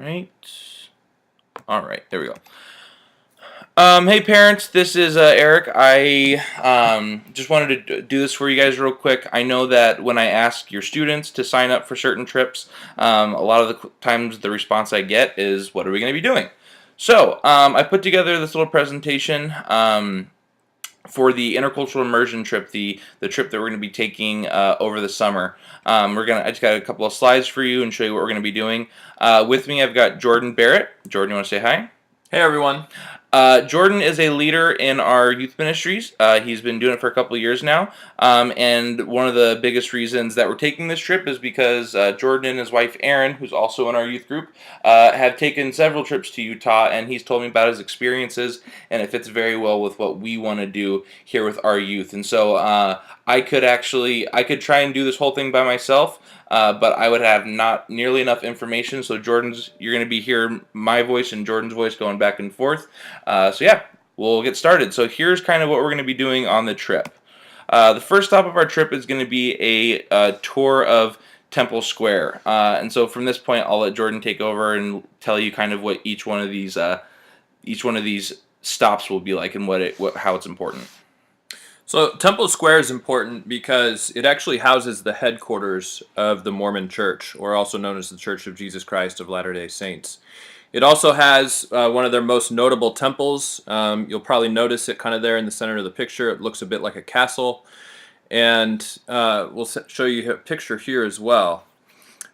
right. All right, there we go. Hey parents, this is Eric. I just wanted to do this for you guys real quick. I know that when I ask your students to sign up for certain trips, a lot of the times the response I get is, "What are we going to be doing?" So I put together this little presentation for the Intercultural Immersion Trip, the trip that we're going to be taking over the summer. I just got a couple of slides for you and show you what we're going to be doing. With me, I've got Jordan Barrett. Jordan, you want to say hi? Hey everyone. Jordan is a leader in our youth ministries. He's been doing it for a couple of years now. And one of the biggest reasons that we're taking this trip is because Jordan and his wife Erin, who's also in our youth group, have taken several trips to Utah, and he's told me about his experiences, and it fits very well with what we want to do here with our youth. And so I could try and do this whole thing by myself. But I would have not nearly enough information. So you're going to be hearing my voice and Jordan's voice going back and forth. So yeah, we'll get started. So here's kind of what we're going to be doing on the trip. The first stop of our trip is going to be a tour of Temple Square. And so from this point, I'll let Jordan take over and tell you kind of what each one of these stops will be like and how it's important. So Temple Square is important because it actually houses the headquarters of the Mormon Church, or also known as the Church of Jesus Christ of Latter-day Saints. It also has one of their most notable temples. You'll probably notice it kind of there in the center of the picture. It looks a bit like a castle. And we'll show you a picture here as well.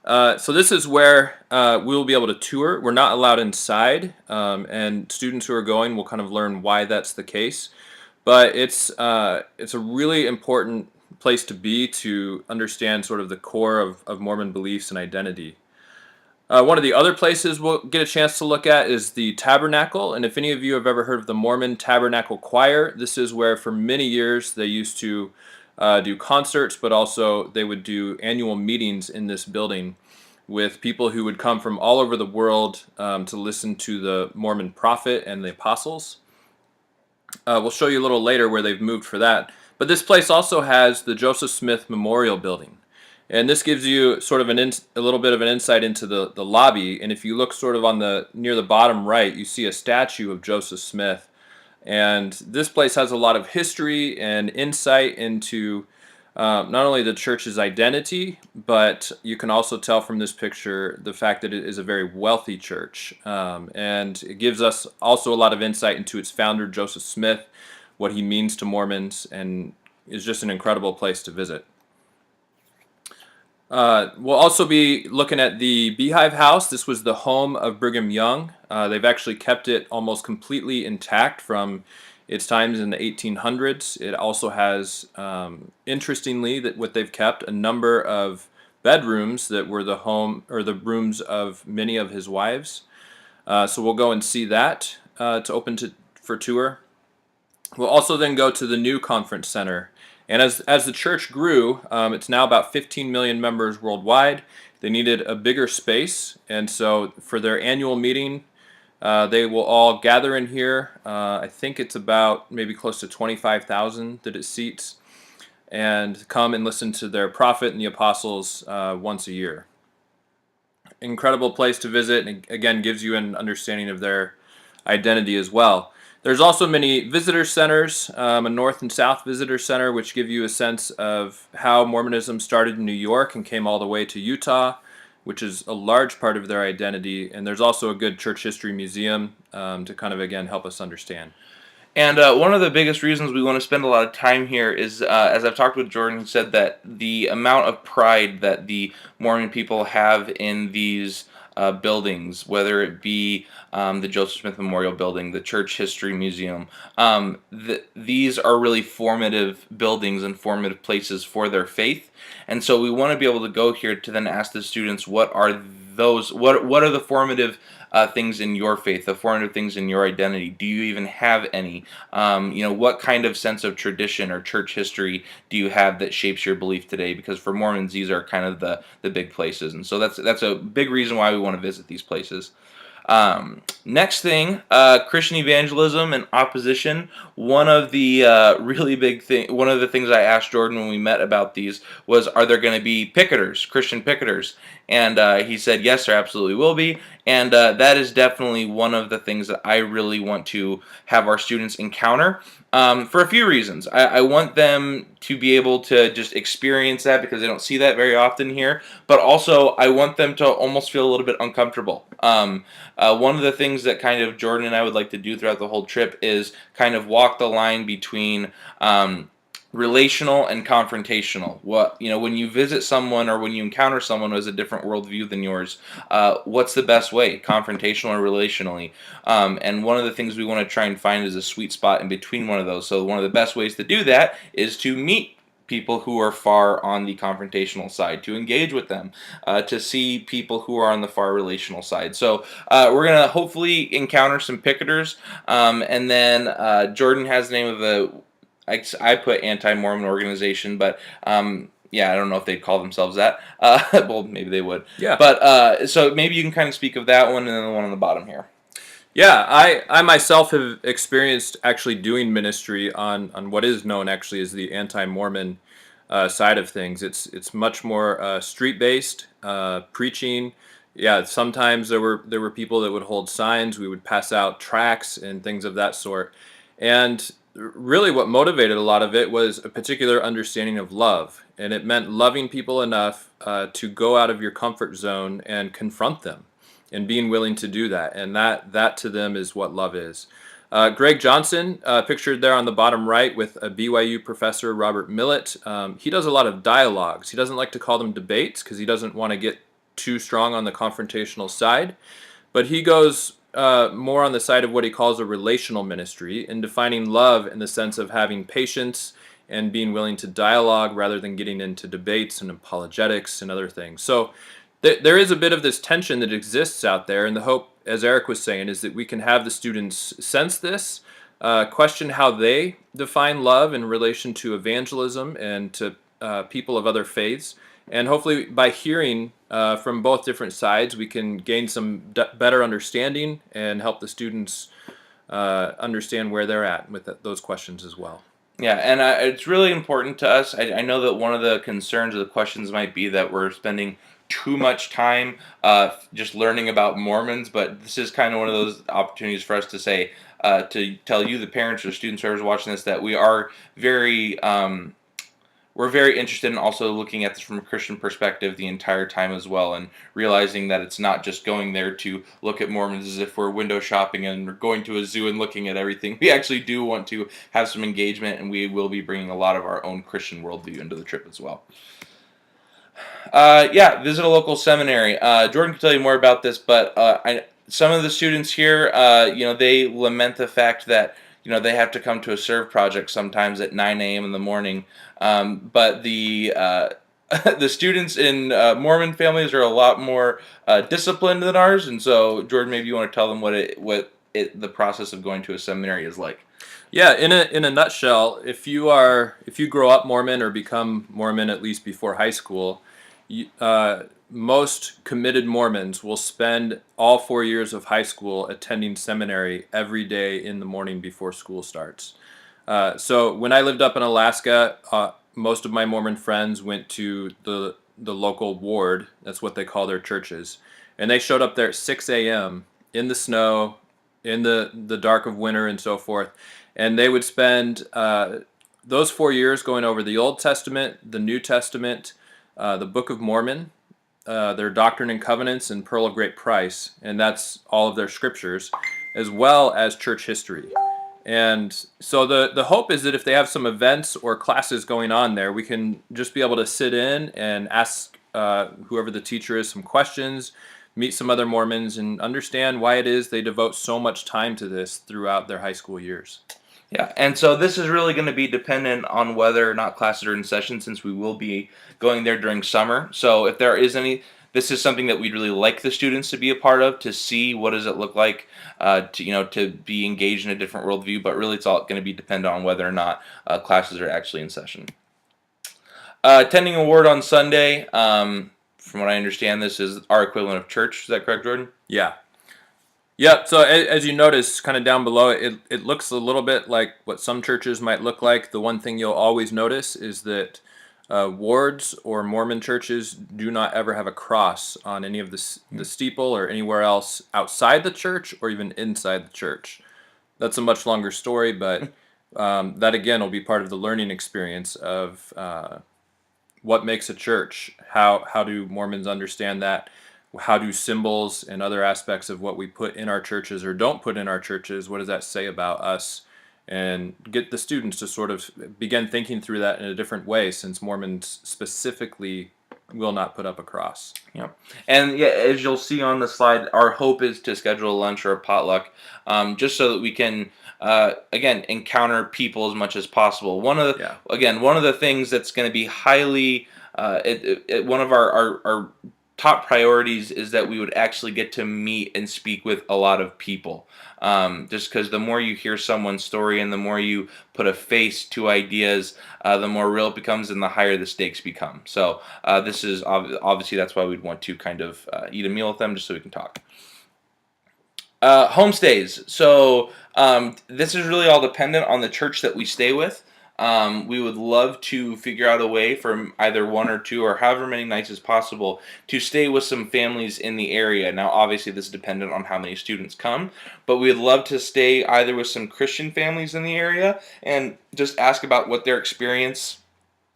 So this is where we will be able to tour. We're not allowed inside, and students who are going will kind of learn why that's the case. But it's a really important place to be to understand sort of the core of Mormon beliefs and identity. One of the other places we'll get a chance to look at is the Tabernacle. And if any of you have ever heard of the Mormon Tabernacle Choir, this is where for many years they used to do concerts, but also they would do annual meetings in this building with people who would come from all over the world to listen to the Mormon prophet and the apostles. We'll show you a little later where they've moved for that. But this place also has the Joseph Smith Memorial Building. And this gives you sort of a little bit of an insight into the lobby. And if you look sort of near the bottom right, you see a statue of Joseph Smith. And this place has a lot of history and insight into not only the church's identity, but you can also tell from this picture the fact that it is a very wealthy church. And it gives us also a lot of insight into its founder, Joseph Smith, what he means to Mormons, and is just an incredible place to visit. We'll also be looking at the Beehive House. This was the home of Brigham Young. They've actually kept it almost completely intact from its times in the 1800s. It also has, interestingly, that what they've kept, a number of bedrooms that were the home or the rooms of many of his wives. So we'll go and see that to open for tour. We'll also then go to the new conference center. And as the church grew, it's now about 15 million members worldwide. They needed a bigger space, and so for their annual meeting, they will all gather in here. I think it's about maybe close to 25,000 that it seats, and come and listen to their prophet and the apostles once a year. Incredible place to visit, and again gives you an understanding of their identity as well. There's also many visitor centers, a north and south visitor center, which give you a sense of how Mormonism started in New York and came all the way to Utah, which is a large part of their identity. And there's also a good church history museum to kind of, again, help us understand. And one of the biggest reasons we want to spend a lot of time here is, as I've talked with Jordan, he said that the amount of pride that the Mormon people have in these buildings, whether it be the Joseph Smith Memorial Building, the Church History Museum, these are really formative buildings and formative places for their faith. And so we want to be able to go here to then ask the students, what are the formative things in your faith, the formative things in your identity? Do you even have any? What kind of sense of tradition or church history do you have that shapes your belief today? Because for Mormons, these are kind of the big places, and so that's a big reason why we want to visit these places. Next thing, Christian evangelism and opposition. One of the one of the things I asked Jordan when we met about these was, are there going to be picketers, Christian picketers? And he said, yes, there absolutely will be. And that is definitely one of the things that I really want to have our students encounter, for a few reasons. I want them to be able to just experience that because they don't see that very often here, but also I want them to almost feel a little bit uncomfortable. One of the things that kind of Jordan and I would like to do throughout the whole trip is kind of walk the line between relational and confrontational. What, when you visit someone or when you encounter someone who has a different worldview than yours, what's the best way, confrontational or relationally? And one of the things we want to try and find is a sweet spot in between one of those. So one of the best ways to do that is to meet people who are far on the confrontational side, to engage with them, to see people who are on the far relational side. So we're going to hopefully encounter some picketers, and then Jordan has the name of I put anti-Mormon organization, but yeah, I don't know if they'd call themselves that. Well, maybe they would. Yeah. But so maybe you can kind of speak of that one and then the one on the bottom here. Yeah, I myself have experienced actually doing ministry on what is known actually as the anti-Mormon side of things. It's much more street-based preaching. Yeah, sometimes there were people that would hold signs. We would pass out tracts and things of that sort. And really, what motivated a lot of it was a particular understanding of love, and it meant loving people enough to go out of your comfort zone and confront them and being willing to do that. And that to them is what love is. Greg Johnson, pictured there on the bottom right with a BYU professor, Robert Millett. He does a lot of dialogues. He doesn't like to call them debates because he doesn't want to get too strong on the confrontational side. But he goes more on the side of what he calls a relational ministry in defining love in the sense of having patience and being willing to dialogue rather than getting into debates and apologetics and other things. So there is a bit of this tension that exists out there, and the hope, as Eric was saying, is that we can have the students sense this, question how they define love in relation to evangelism and to people of other faiths, and hopefully by hearing from both different sides, we can gain some better understanding and help the students understand where they're at with those questions as well. Yeah, and it's really important to us. I know that one of the concerns or the questions might be that we're spending too much time just learning about Mormons, but this is kind of one of those opportunities for us to say, to tell you, the parents or students who are watching this, that we are we're very interested in also looking at this from a Christian perspective the entire time as well, and realizing that it's not just going there to look at Mormons as if we're window shopping and we're going to a zoo and looking at everything. We actually do want to have some engagement, and we will be bringing a lot of our own Christian worldview into the trip as well. Yeah, visit a local seminary. Jordan can tell you more about this, but some of the students here, they lament the fact that they have to come to a serve project sometimes at 9 a.m. in the morning. But the the students in Mormon families are a lot more disciplined than ours, and so Jordan, maybe you want to tell them the process of going to a seminary is like. Yeah, in a nutshell, if you grow up Mormon or become Mormon at least before high school, most committed Mormons will spend all 4 years of high school attending seminary every day in the morning before school starts. So when I lived up in Alaska, most of my Mormon friends went to the local ward. That's what they call their churches, and they showed up there at 6 a.m. in the snow, in the dark of winter, and so forth. And they would spend those 4 years going over the Old Testament, the New Testament, the Book of Mormon, their Doctrine and Covenants, and Pearl of Great Price, and that's all of their scriptures, as well as church history. And so the hope is that if they have some events or classes going on there, we can just be able to sit in and ask whoever the teacher is some questions, meet some other Mormons, and understand why it is they devote so much time to this throughout their high school years. Yeah, and so this is really going to be dependent on whether or not classes are in session, since we will be going there during summer. So if there is this is something that we'd really like the students to be a part of, to see what does it look like to be engaged in a different worldview. But really, it's all going to be dependent on whether or not classes are actually in session. Attending a ward on Sunday, from what I understand, this is our equivalent of church. Is that correct, Jordan? Yeah. Yep. So as you notice, kind of down below, it looks a little bit like what some churches might look like. The one thing you'll always notice is that wards or Mormon churches do not ever have a cross on any of the steeple or anywhere else outside the church or even inside the church. That's a much longer story, but that again will be part of the learning experience of what makes a church. How do Mormons understand that? How do symbols and other aspects of what we put in our churches or don't put in our churches, what does that say about us? And get the students to sort of begin thinking through that in a different way, since Mormons specifically will not put up a cross. Yeah, and yeah, as you'll see on the slide, our hope is to schedule a lunch or a potluck, just so that we can again encounter people as much as possible. Yeah. One of the things that's going to be highly one of our top priorities is that we would actually get to meet and speak with a lot of people. Just because the more you hear someone's story and the more you put a face to ideas, the more real it becomes and the higher the stakes become. So this is obviously that's why we'd want to kind of eat a meal with them just so we can talk. Homestays. So this is really all dependent on the church that we stay with. We would love to figure out a way for either one or two or however many nights as possible to stay with some families in the area. Now, obviously, this is dependent on how many students come, but we'd love to stay either with some Christian families in the area and just ask about what their experience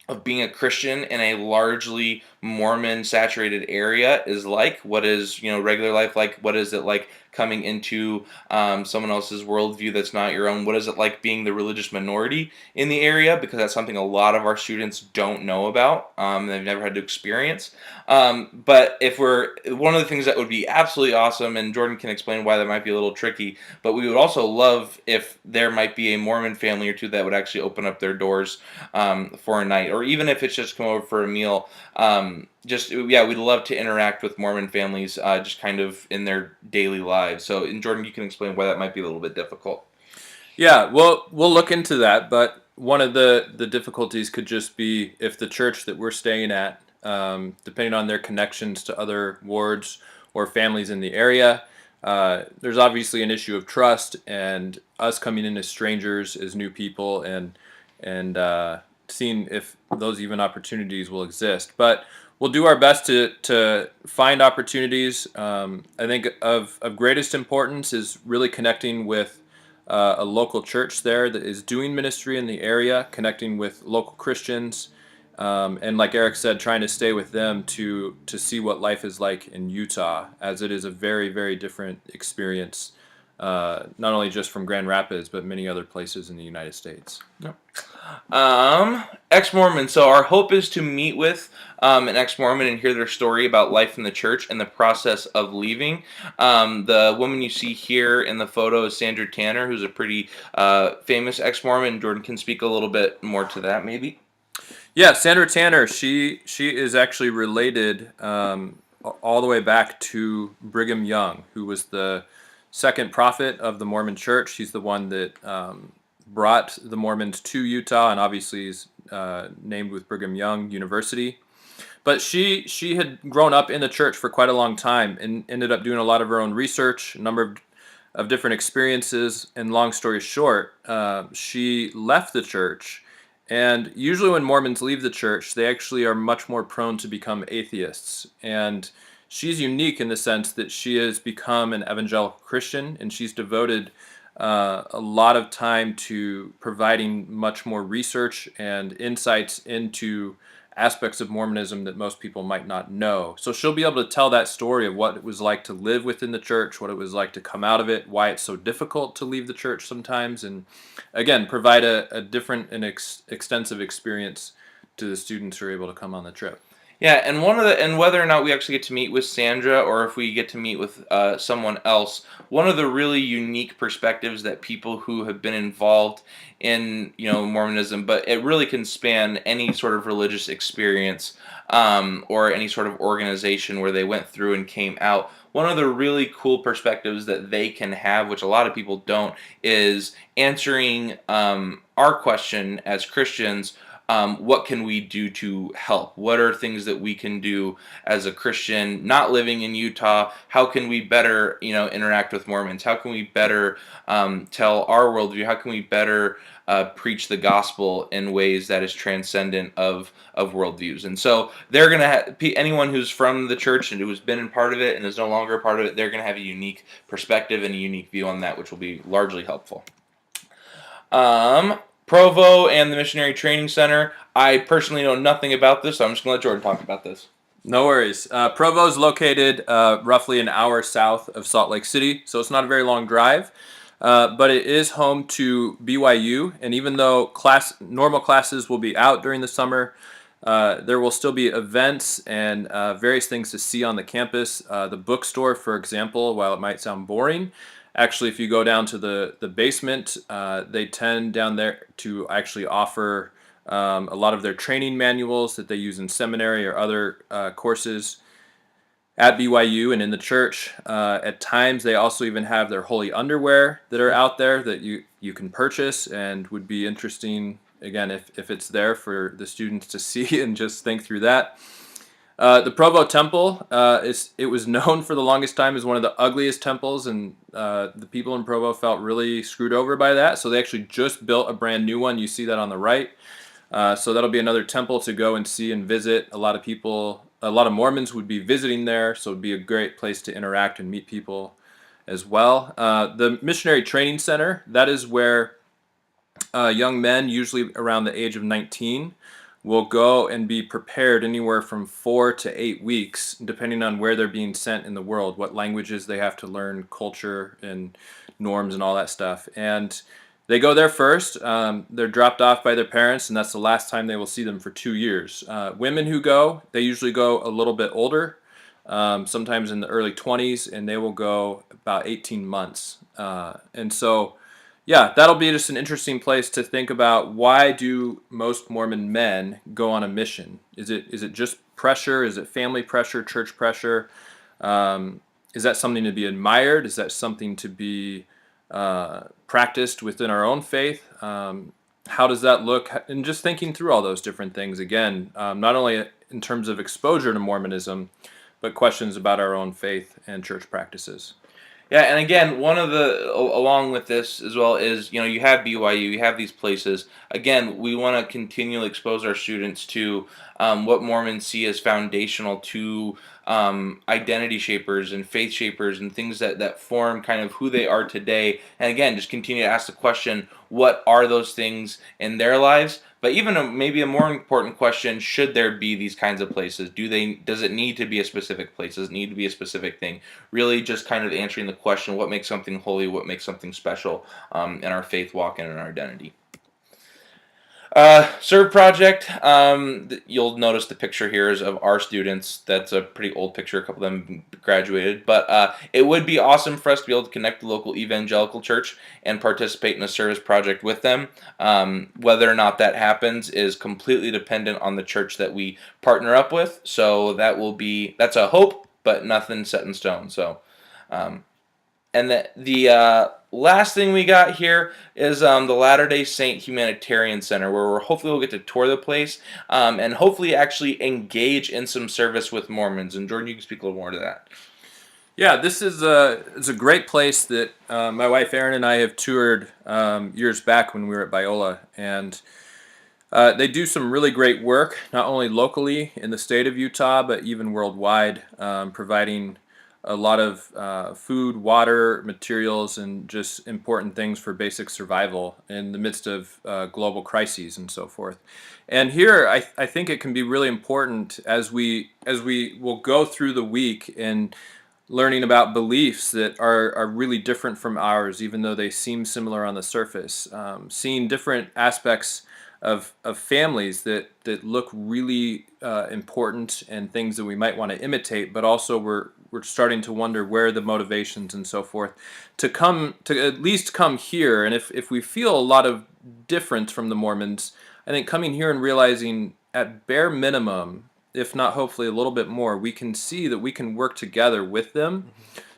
of being a Christian in a largely Mormon saturated area is like. What is regular life like? What is it like coming into someone else's worldview that's not your own? What is it like being the religious minority in the area? Because that's something a lot of our students don't know about. They've never had to experience. But if we're one of the things that would be absolutely awesome, and Jordan can explain why that might be a little tricky, but we would also love if there might be a Mormon family or two that would actually open up their doors for a night, or even if it's just come over for a meal. We'd love to interact with Mormon families just kind of in their daily lives. So, and Jordan, you can explain why that might be a little bit difficult. Yeah, well, we'll look into that, but one of the difficulties could just be if the church that we're staying at, depending on their connections to other wards or families in the area, there's obviously an issue of trust and us coming in as strangers, as new people, and seeing if those even opportunities will exist. But we'll do our best to find opportunities. I think of greatest importance is really connecting with a local church there that is doing ministry in the area, connecting with local Christians, and like Eric said, trying to stay with them to see what life is like in Utah, as it is a very, very different experience, not only just from Grand Rapids, but many other places in the United States. Yep. Ex-Mormon. So our hope is to meet with an ex-Mormon and hear their story about life in the church and the process of leaving. The woman you see here in the photo is Sandra Tanner, who's a pretty famous ex-Mormon. Jordan can speak a little bit more to that, maybe. Yeah, Sandra Tanner. She is actually related all the way back to Brigham Young, who was the second prophet of the Mormon Church. He's the one that brought the Mormons to Utah, and obviously is named with Brigham Young University. But she had grown up in the church for quite a long time and ended up doing a lot of her own research, a number of different experiences. And long story short, she left the church. And usually when Mormons leave the church, they actually are much more prone to become atheists. And she's unique in the sense that she has become an evangelical Christian, and she's devoted a lot of time to providing much more research and insights into aspects of Mormonism that most people might not know. So she'll be able to tell that story of what it was like to live within the church, what it was like to come out of it, why it's so difficult to leave the church sometimes, and again, provide a different and extensive experience to the students who are able to come on the trip. Yeah, and whether or not we actually get to meet with Sandra or if we get to meet with someone else, one of the really unique perspectives that people who have been involved in Mormonism, but it really can span any sort of religious experience or any sort of organization where they went through and came out. One of the really cool perspectives that they can have, which a lot of people don't, is answering our question as Christians what can we do to help? What are things that we can do as a Christian not living in Utah? How can we better, interact with Mormons? How can we better tell our worldview? How can we better preach the gospel in ways that is transcendent of worldviews? And so they're going to have anyone who's from the church and who's been in part of it and is no longer a part of it. They're going to have a unique perspective and a unique view on that, which will be largely helpful. Provo and the Missionary Training Center. I personally know nothing about this, so I'm just going to let Jordan talk about this. No worries. Provo is located roughly an hour south of Salt Lake City, so it's not a very long drive. But it is home to BYU, and even though normal classes will be out during the summer, there will still be events and various things to see on the campus. The bookstore, for example, while it might sound boring, actually, if you go down to the basement, they tend down there to actually offer a lot of their training manuals that they use in seminary or other courses at BYU and in the church. At times, they also even have their holy underwear that are out there that you can purchase and would be interesting, again, if it's there for the students to see and just think through that. The Provo Temple, it was known for the longest time as one of the ugliest temples, and the people in Provo felt really screwed over by that, so they actually just built a brand new one. You see that on the right. So that'll be another temple to go and see and visit. A lot of Mormons would be visiting there, so it'd be a great place to interact and meet people as well. The Missionary Training Center, that is where young men, usually around the age of 19, will go and be prepared anywhere from 4 to 8 weeks, depending on where they're being sent in the world, what languages they have to learn, culture and norms and all that stuff. And they go there first. They're dropped off by their parents, and that's the last time they will see them for 2 years. Women who go, they usually go a little bit older, sometimes in the early 20s, and they will go about 18 months. And so, yeah, that'll be just an interesting place to think about. Why do most Mormon men go on a mission? Is it just pressure? Is it family pressure, church pressure? Is that something to be admired? Is that something to be practiced within our own faith? How does that look? And just thinking through all those different things, again, not only in terms of exposure to Mormonism, but questions about our own faith and church practices. Yeah, and again, one of the along with this as well is you have BYU, you have these places. Again, we want to continually expose our students to what Mormons see as foundational to identity shapers and faith shapers and things that form kind of who they are today. And again, just continue to ask the question: what are those things in their lives? But even maybe a more important question: should there be these kinds of places? Does it need to be a specific place? Does it need to be a specific thing? Really, just kind of answering the question: what makes something holy? What makes something special in our faith walk and in our identity? Serve project. You'll notice the picture here is of our students. That's a pretty old picture. A couple of them graduated, but it would be awesome for us to be able to connect the local evangelical church and participate in a service project with them. Whether or not that happens is completely dependent on the church that we partner up with. So that's a hope, but nothing set in stone. So. And the last thing we got here is the Latter-day Saint Humanitarian Center, where hopefully we'll get to tour the place and hopefully actually engage in some service with Mormons. And Jordan, you can speak a little more to that. Yeah, this is it's a great place that my wife Erin and I have toured years back when we were at Biola, and they do some really great work, not only locally in the state of Utah, but even worldwide, providing a lot of food, water, materials, and just important things for basic survival in the midst of global crises and so forth. And here, I think it can be really important as we will go through the week and learning about beliefs that are really different from ours, even though they seem similar on the surface. Seeing different aspects of families that look really important and things that we might want to imitate, but also we're starting to wonder where the motivations and so forth to at least come here. And if we feel a lot of difference from the Mormons, I think coming here and realizing at bare minimum, if not hopefully a little bit more, we can see that we can work together with them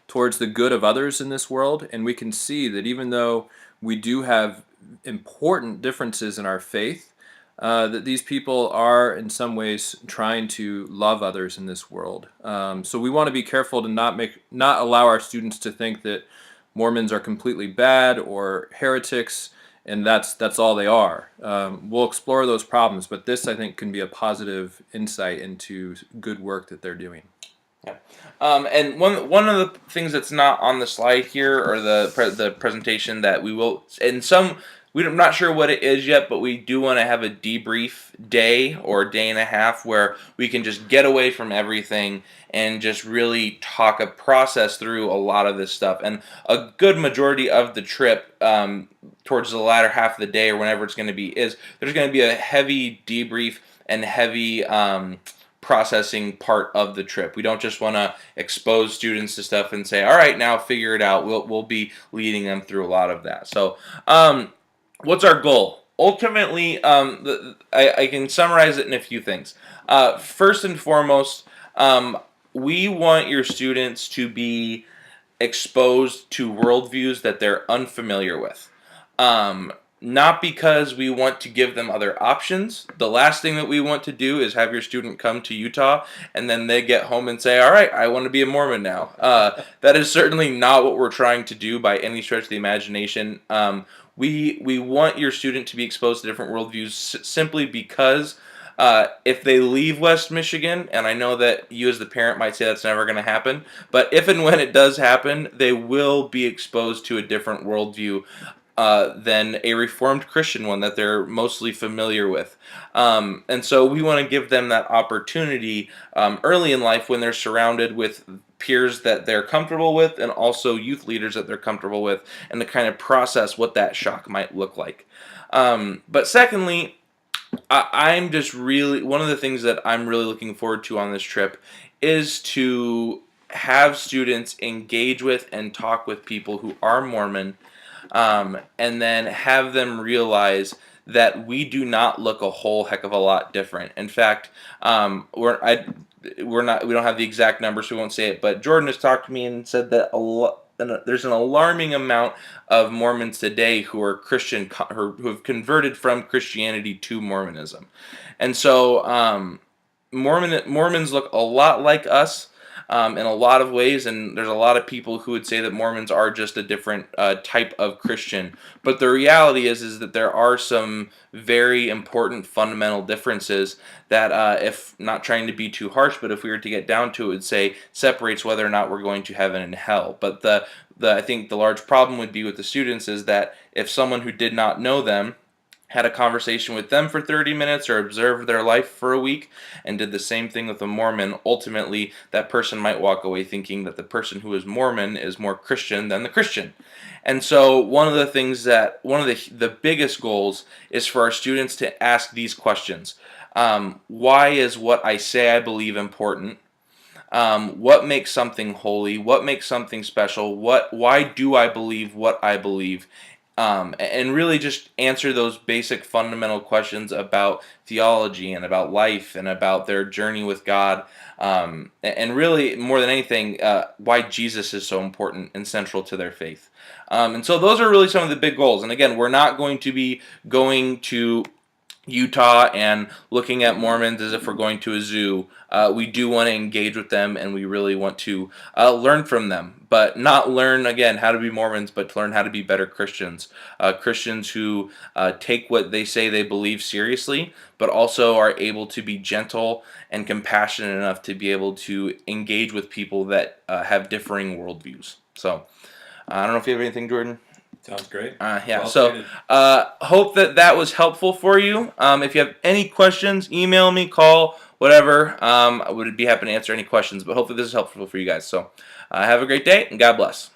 towards the good of others in this world. And we can see that even though we do have important differences in our faith, that these people are in some ways trying to love others in this world. So we want to be careful to not allow our students to think that Mormons are completely bad or heretics, and that's all they are. We'll explore those problems, but this, I think, can be a positive insight into good work that they're doing. Yeah. And one of the things that's not on the slide here, or the presentation that we will, and I'm not sure what it is yet, but we do want to have a debrief day or day and a half where we can just get away from everything and just really process through a lot of this stuff. And a good majority of the trip, towards the latter half of the day or whenever it's going to be, is there's going to be a heavy debrief and heavy processing part of the trip. We don't just want to expose students to stuff and say, all right, now figure it out. We'll be leading them through a lot of that. So what's our goal? Ultimately, I can summarize it in a few things. First and foremost, we want your students to be exposed to worldviews that they're unfamiliar with. Not because we want to give them other options. The last thing that we want to do is have your student come to Utah and then they get home and say, all right, I want to be a Mormon now. That is certainly not what we're trying to do by any stretch of the imagination. We want your student to be exposed to different worldviews simply because if they leave West Michigan, and I know that you as the parent might say that's never going to happen, but if and when it does happen, they will be exposed to a different worldview than a Reformed Christian one that they're mostly familiar with. And so we want to give them that opportunity early in life when they're surrounded with peers that they're comfortable with and also youth leaders that they're comfortable with, and to kind of process what that shock might look like. But secondly, I'm just really, one of the things that I'm really looking forward to on this trip is to have students engage with and talk with people who are Mormon, and then have them realize that we do not look a whole heck of a lot different. In fact, we don't have the exact numbers, so we won't say it, but Jordan has talked to me and said that there's an alarming amount of Mormons today who are who have converted from Christianity to Mormonism. And so Mormons look a lot like us in a lot of ways, and there's a lot of people who would say that Mormons are just a different type of Christian. But the reality is that there are some very important fundamental differences that, if not trying to be too harsh, but if we were to get down to it, would say separates whether or not we're going to heaven and hell. But I think the large problem would be with the students is that if someone who did not know them had a conversation with them for 30 minutes or observed their life for a week and did the same thing with a Mormon, ultimately that person might walk away thinking that the person who is Mormon is more Christian than the Christian. And so one of the biggest goals is for our students to ask these questions. Why is what I say I believe important? What makes something holy? What makes something special? Why do I believe what I believe? And really just answer those basic fundamental questions about theology and about life and about their journey with God. And really, more than anything, why Jesus is so important and central to their faith. And so those are really some of the big goals. And again, we're not going to be going to Utah and looking at Mormons as if we're going to a zoo. We do want to engage with them, and we really want to learn from them, but not learn, again, how to be Mormons, but to learn how to be better Christians. Christians who take what they say they believe seriously, but also are able to be gentle and compassionate enough to be able to engage with people that have differing worldviews. So, I don't know if you have anything, Jordan. Sounds great. Yeah, Well so stated. hope that was helpful for you. If you have any questions, email me, call, whatever. I would be happy to answer any questions, but hopefully this is helpful for you guys. So have a great day, and God bless.